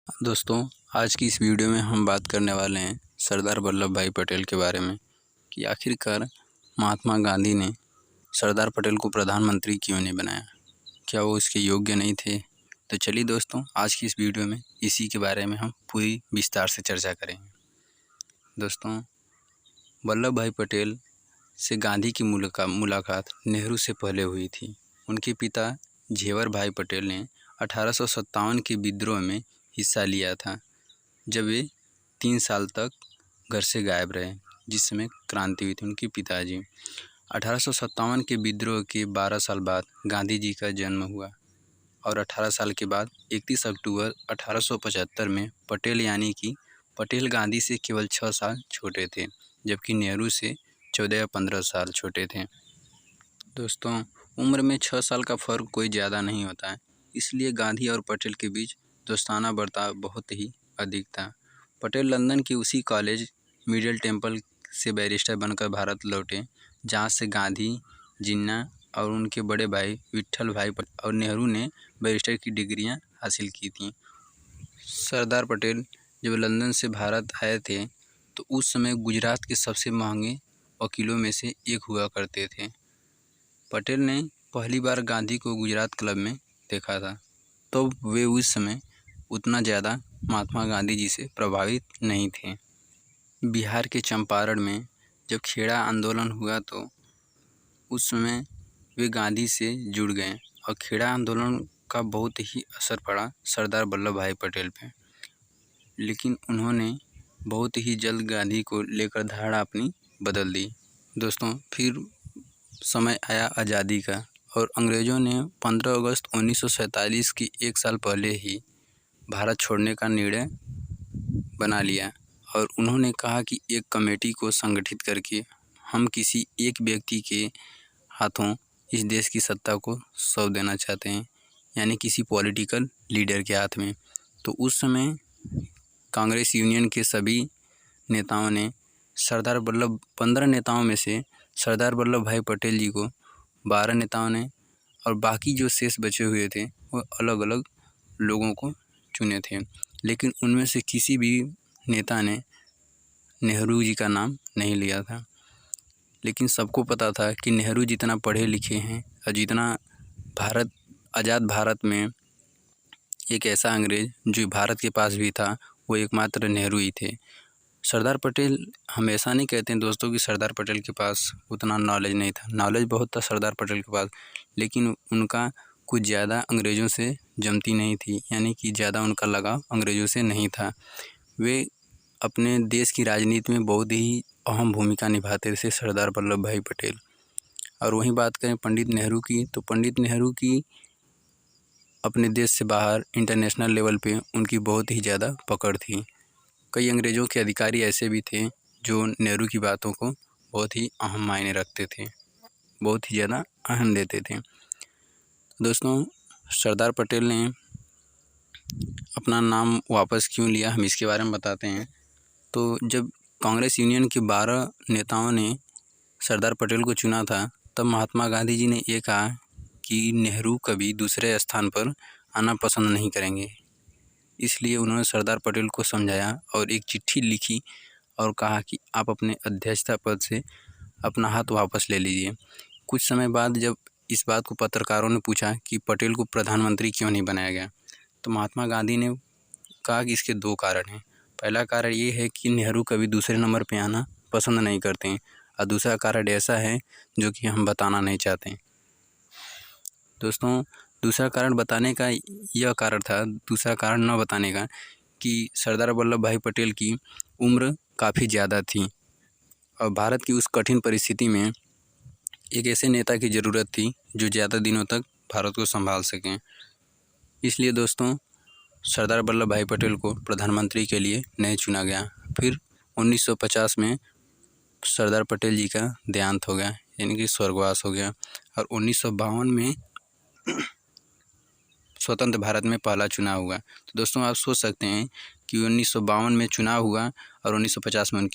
दोस्तों, आज की इस वीडियो में हम बात करने वाले हैं सरदार वल्लभ भाई पटेल के बारे में कि आखिरकार महात्मा गांधी ने सरदार पटेल को प्रधानमंत्री क्यों नहीं बनाया। क्या वो इसके योग्य नहीं थे? तो चलिए दोस्तों, आज की इस वीडियो में इसी के बारे में हम पूरी विस्तार से चर्चा करेंगे। दोस्तों, वल्लभ भाई पटेल से गांधी की मुलाकात नेहरू से पहले हुई थी। उनके पिता झेवर भाई पटेल ने 1857 के विद्रोह में हिस्सा लिया था, जब वे 3 साल तक घर से गायब रहे, जिस समय क्रांति हुई थी। उनके पिताजी 1857 के विद्रोह के 12 साल बाद गांधी जी का जन्म हुआ और 18 साल के बाद 31 अक्टूबर 1875 में पटेल यानी कि पटेल गांधी से केवल 6 साल छोटे थे, जबकि नेहरू से 14 या 15 साल छोटे थे। दोस्तों, उम्र में 6 साल का फ़र्क कोई ज़्यादा नहीं होता है, इसलिए गांधी और पटेल के बीच दोस्ताना बर्ताव बहुत ही अधिक था। पटेल लंदन के उसी कॉलेज मिडिल टेम्पल से बैरिस्टर बनकर भारत लौटे, जहाँ से गांधी, जिन्ना और उनके बड़े भाई विट्ठल भाई और नेहरू ने बैरिस्टर की डिग्रियां हासिल की थीं। सरदार पटेल जब लंदन से भारत आए थे तो उस समय गुजरात के सबसे महंगे वकीलों में से एक हुआ करते थे। पटेल ने पहली बार गांधी को गुजरात क्लब में देखा था, तो वे उस समय उतना ज़्यादा महात्मा गांधी जी से प्रभावित नहीं थे। बिहार के चंपारण में जब खेड़ा आंदोलन हुआ तो उस समय वे गांधी से जुड़ गए और खेड़ा आंदोलन का बहुत ही असर पड़ा सरदार वल्लभ भाई पटेल पे, लेकिन उन्होंने बहुत ही जल्द गांधी को लेकर धारणा अपनी बदल दी। दोस्तों, फिर समय आया आज़ादी का और अंग्रेज़ों ने 15 अगस्त 1947 की 1 साल पहले ही भारत छोड़ने का निर्णय बना लिया और उन्होंने कहा कि एक कमेटी को संगठित करके हम किसी एक व्यक्ति के हाथों इस देश की सत्ता को सौंप देना चाहते हैं, यानी किसी पॉलिटिकल लीडर के हाथ में। तो उस समय कांग्रेस यूनियन के सभी नेताओं ने 15 नेताओं में से सरदार वल्लभ भाई पटेल जी को 12 नेताओं ने और बाकी जो शेष बचे हुए थे वो अलग अलग लोगों को चुने थे, लेकिन उनमें से किसी भी नेता ने नेहरू जी का नाम नहीं लिया था। लेकिन सबको पता था कि नेहरू जितना पढ़े लिखे हैं और जितना आज़ाद भारत में एक ऐसा अंग्रेज़ जो भारत के पास भी था वो एकमात्र नेहरू ही थे। सरदार पटेल हमेशा नहीं कहते हैं दोस्तों कि सरदार पटेल के पास उतना नॉलेज नहीं था। नॉलेज बहुत था सरदार पटेल के पास, लेकिन उनका कुछ ज़्यादा अंग्रेज़ों से जमती नहीं थी, यानी कि ज़्यादा उनका लगाव अंग्रेज़ों से नहीं था। वे अपने देश की राजनीति में बहुत ही अहम भूमिका निभाते थे सरदार वल्लभ भाई पटेल। और वहीं बात करें पंडित नेहरू की, तो पंडित नेहरू की अपने देश से बाहर इंटरनेशनल लेवल पे उनकी बहुत ही ज़्यादा पकड़ थी। कई अंग्रेज़ों के अधिकारी ऐसे भी थे जो नेहरू की बातों को बहुत ही अहम मायने रखते थे, बहुत ही ज़्यादा अहम देते थे। दोस्तों, सरदार पटेल ने अपना नाम वापस क्यों लिया, हम इसके बारे में बताते हैं। तो जब कांग्रेस यूनियन के 12 नेताओं ने सरदार पटेल को चुना था, तब महात्मा गांधी जी ने ये कहा कि नेहरू कभी दूसरे स्थान पर आना पसंद नहीं करेंगे। इसलिए उन्होंने सरदार पटेल को समझाया और एक चिट्ठी लिखी और कहा कि आप अपने अध्यक्षता पद से अपना हाथ वापस ले लीजिए। कुछ समय बाद जब इस बात को पत्रकारों ने पूछा कि पटेल को प्रधानमंत्री क्यों नहीं बनाया गया, तो महात्मा गांधी ने कहा कि इसके 2 कारण हैं। पहला कारण ये है कि नेहरू कभी दूसरे नंबर पे आना पसंद नहीं करते हैं और दूसरा कारण ऐसा है जो कि हम बताना नहीं चाहते हैं। दोस्तों, दूसरा कारण बताने का यह कारण था, दूसरा कारण न बताने का, कि सरदार वल्लभ भाई पटेल की उम्र काफ़ी ज़्यादा थी और भारत की उस कठिन परिस्थिति में एक ऐसे नेता की ज़रूरत थी जो ज़्यादा दिनों तक भारत को संभाल सकें। इसलिए दोस्तों, सरदार वल्लभ भाई पटेल को प्रधानमंत्री के लिए नहीं चुना गया। फिर 1950 में सरदार पटेल जी का देहांत हो गया, यानी कि स्वर्गवास हो गया और 1952 में स्वतंत्र भारत में पहला चुनाव हुआ। तो दोस्तों, आप सोच सकते हैं कि 1952 में चुनाव हुआ और 1950 में उनकी